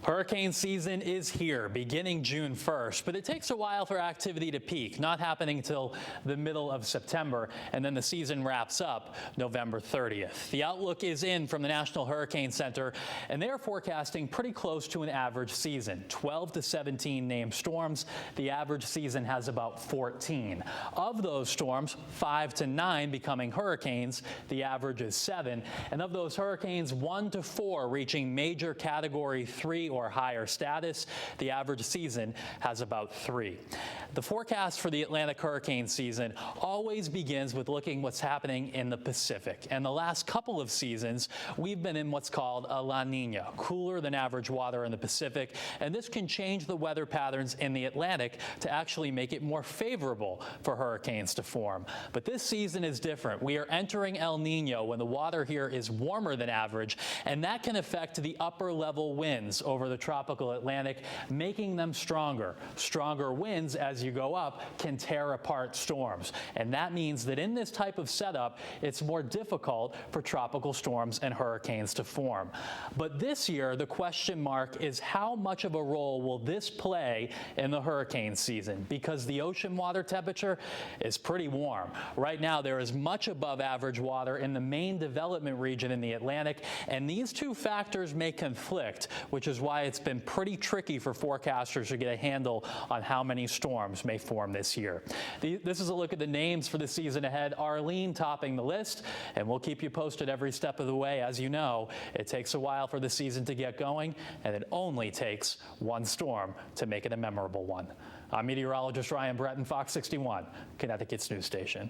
Hurricane season is here, beginning June 1st, but it takes a while for activity to peak, not happening until the middle of September, and then the season wraps up November 30th. The outlook is in from the National Hurricane Center, and they are forecasting pretty close to an average season, 12 to 17 named storms. The average season has about 14. Of those storms, 5 to 9 becoming hurricanes. The average is 7, and of those hurricanes, 1 to 4 reaching major Category 3 or higher status. The average season has about 3. The forecast for the Atlantic hurricane season always begins with looking what's happening in the Pacific. And the last couple of seasons, we've been in what's called a La Nina, cooler than average water in the Pacific. And this can change the weather patterns in the Atlantic to actually make it more favorable for hurricanes to form. But this season is different. We are entering El Nino when the water here is warmer than average, and that can affect the upper level winds over the tropical Atlantic, making them stronger. Stronger winds as you go up can tear apart storms. And that means that in this type of setup, it's more difficult for tropical storms and hurricanes to form. But this year, the question mark is how much of a role will this play in the hurricane season? Because the ocean water temperature is pretty warm. Right now, there is much above average water in the main development region in the Atlantic, and these two factors may conflict, which is why it's been pretty tricky for forecasters to get a handle on how many storms may form this year. This is a look at the names for the season ahead. Arlene topping the list, and we'll keep you posted every step of the way. As you know, it takes a while for the season to get going, and it only takes one storm to make it a memorable one. I'm meteorologist Ryan Breton, Fox 61, Connecticut's news station.